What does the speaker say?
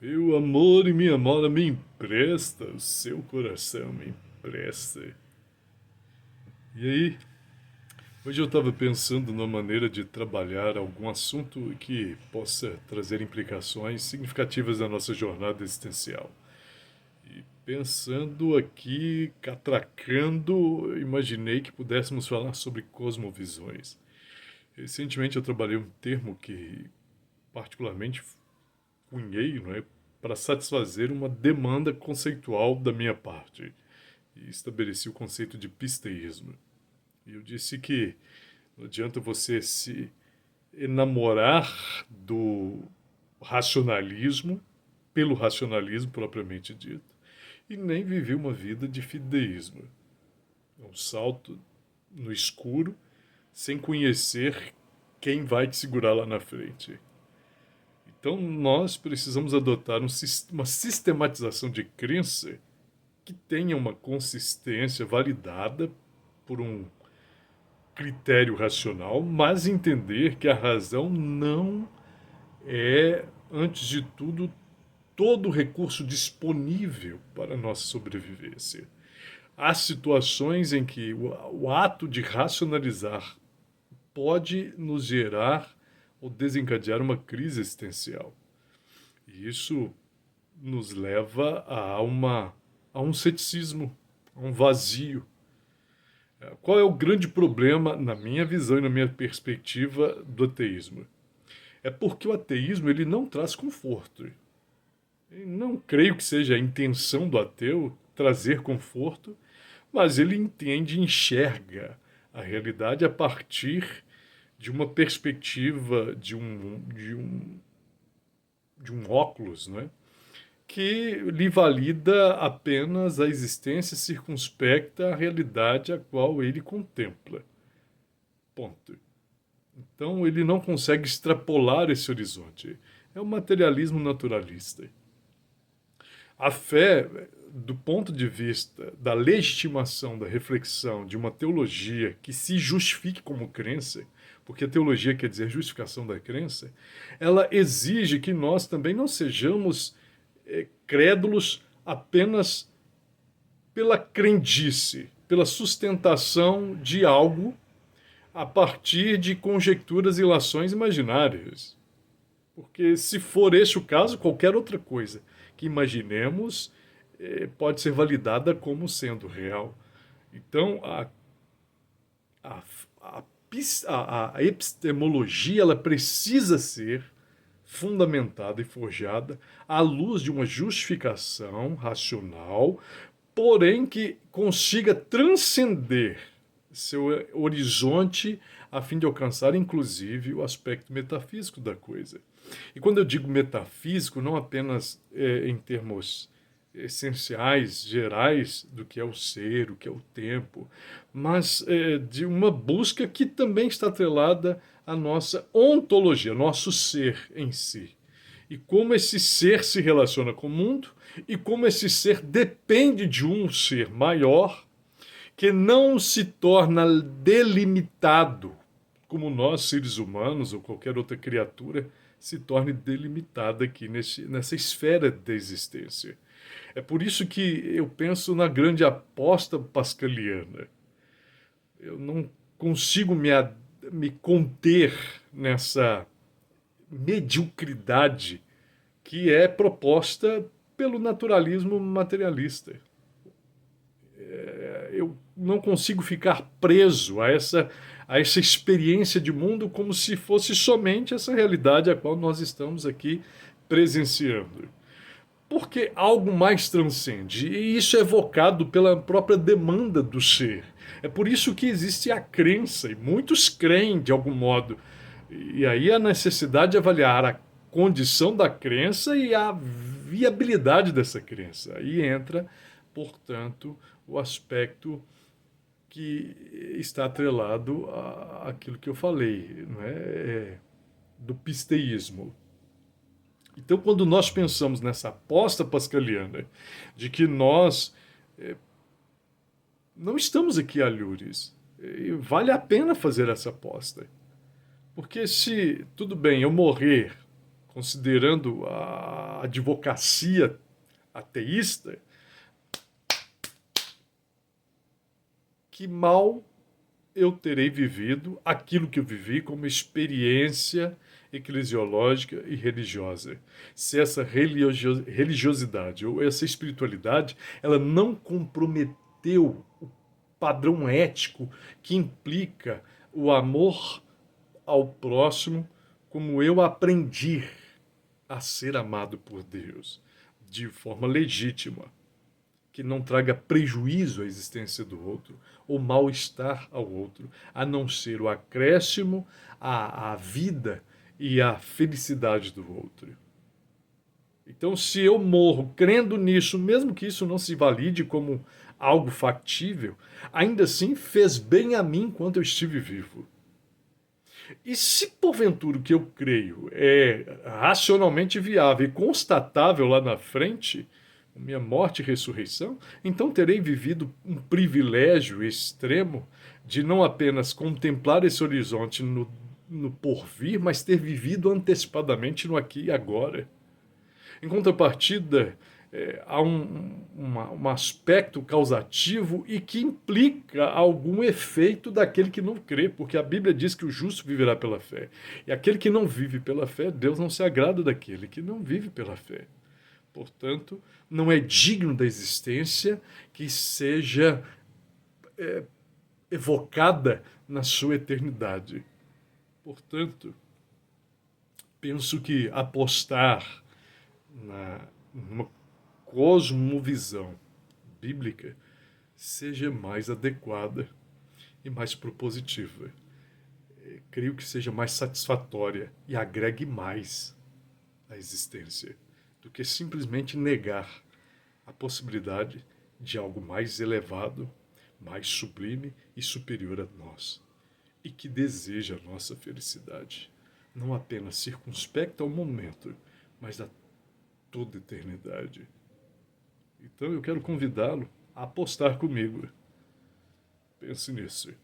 Meu amor e minha moda me empresta, o seu coração me empresta. E aí, hoje eu estava pensando numa maneira de trabalhar algum assunto que possa trazer implicações significativas na nossa jornada existencial. E pensando aqui, catracando, imaginei que pudéssemos falar sobre cosmovisões. Recentemente eu trabalhei um termo que particularmente cunhei, não é, para satisfazer uma demanda conceitual da minha parte. E estabeleci o conceito de pisteísmo. E eu disse que não adianta você se enamorar do racionalismo pelo racionalismo propriamente dito e nem viver uma vida de fideísmo. É um salto no escuro sem conhecer quem vai te segurar lá na frente. Então nós precisamos adotar uma sistematização de crença que tenha uma consistência validada por um critério racional, mas entender que a razão não é, antes de tudo, todo o recurso disponível para a nossa sobrevivência. Há situações em que o ato de racionalizar pode nos gerar ou desencadear uma crise existencial. E isso nos leva a um ceticismo, a um vazio. Qual é o grande problema, na minha visão e na minha perspectiva, do ateísmo? É porque o ateísmo ele não traz conforto. Eu não creio que seja a intenção do ateu trazer conforto, mas ele entende e enxerga a realidade a partir de uma perspectiva, de um óculos, não é? Que lhe valida apenas a existência circunspecta à realidade a qual ele contempla. Ponto. Então ele não consegue extrapolar esse horizonte. É o materialismo naturalista. A fé, do ponto de vista da legitimação, da reflexão de uma teologia que se justifique como crença, porque a teologia quer dizer justificação da crença, ela exige que nós também não sejamos crédulos apenas pela crendice, pela sustentação de algo a partir de conjecturas e ilações imaginárias. Porque se for esse o caso, qualquer outra coisa que imaginemos pode ser validada como sendo real. Então, a, a, a epistemologia ela precisa ser fundamentada e forjada à luz de uma justificação racional, porém que consiga transcender seu horizonte a fim de alcançar, inclusive, o aspecto metafísico da coisa. E quando eu digo metafísico, não apenas em termos essenciais, gerais do que é o ser, o que é o tempo, mas de uma busca que também está atrelada à nossa ontologia, nosso ser em si. E como esse ser se relaciona com o mundo e como esse ser depende de um ser maior que não se torna delimitado como nós, seres humanos ou qualquer outra criatura, se torne delimitada aqui nessa esfera da existência. É por isso que eu penso na grande aposta pascaliana. Eu não consigo me conter nessa mediocridade que é proposta pelo naturalismo materialista. Eu não consigo ficar preso a essa experiência de mundo como se fosse somente essa realidade a qual nós estamos aqui presenciando. Porque algo mais transcende, e isso é evocado pela própria demanda do ser. É por isso que existe a crença, e muitos creem de algum modo. E aí a necessidade de avaliar a condição da crença e a viabilidade dessa crença. Aí entra, portanto, o aspecto que está atrelado àquilo que eu falei, não do pisteísmo. Então, quando nós pensamos nessa aposta pascaliana de que nós não estamos aqui a alhures, vale a pena fazer essa aposta. Porque se, tudo bem, eu morrer considerando a advocacia ateísta, que mal eu terei vivido aquilo que eu vivi como experiência eclesiológica e religiosa. Se essa religiosidade ou essa espiritualidade, ela não comprometeu o padrão ético que implica o amor ao próximo, como eu aprendi a ser amado por Deus, de forma legítima, que não traga prejuízo à existência do outro ou mal-estar ao outro, a não ser o acréscimo à vida e à felicidade do outro. Então, se eu morro crendo nisso, mesmo que isso não se valide como algo factível, ainda assim fez bem a mim enquanto eu estive vivo. E se porventura o que eu creio é racionalmente viável e constatável lá na frente, minha morte e ressurreição, então terei vivido um privilégio extremo de não apenas contemplar esse horizonte no porvir, mas ter vivido antecipadamente no aqui e agora. Em contrapartida, há um aspecto causativo e que implica algum efeito daquele que não crê, porque a Bíblia diz que o justo viverá pela fé. E aquele que não vive pela fé, Deus não se agrada daquele que não vive pela fé. Portanto, não é digno da existência que seja evocada na sua eternidade. Portanto, penso que apostar numa cosmovisão bíblica seja mais adequada e mais propositiva. Creio que seja mais satisfatória e agregue mais à existência do que simplesmente negar a possibilidade de algo mais elevado, mais sublime e superior a nós, e que deseja a nossa felicidade, não apenas circunspecta ao momento, mas a toda eternidade. Então eu quero convidá-lo a apostar comigo. Pense nisso.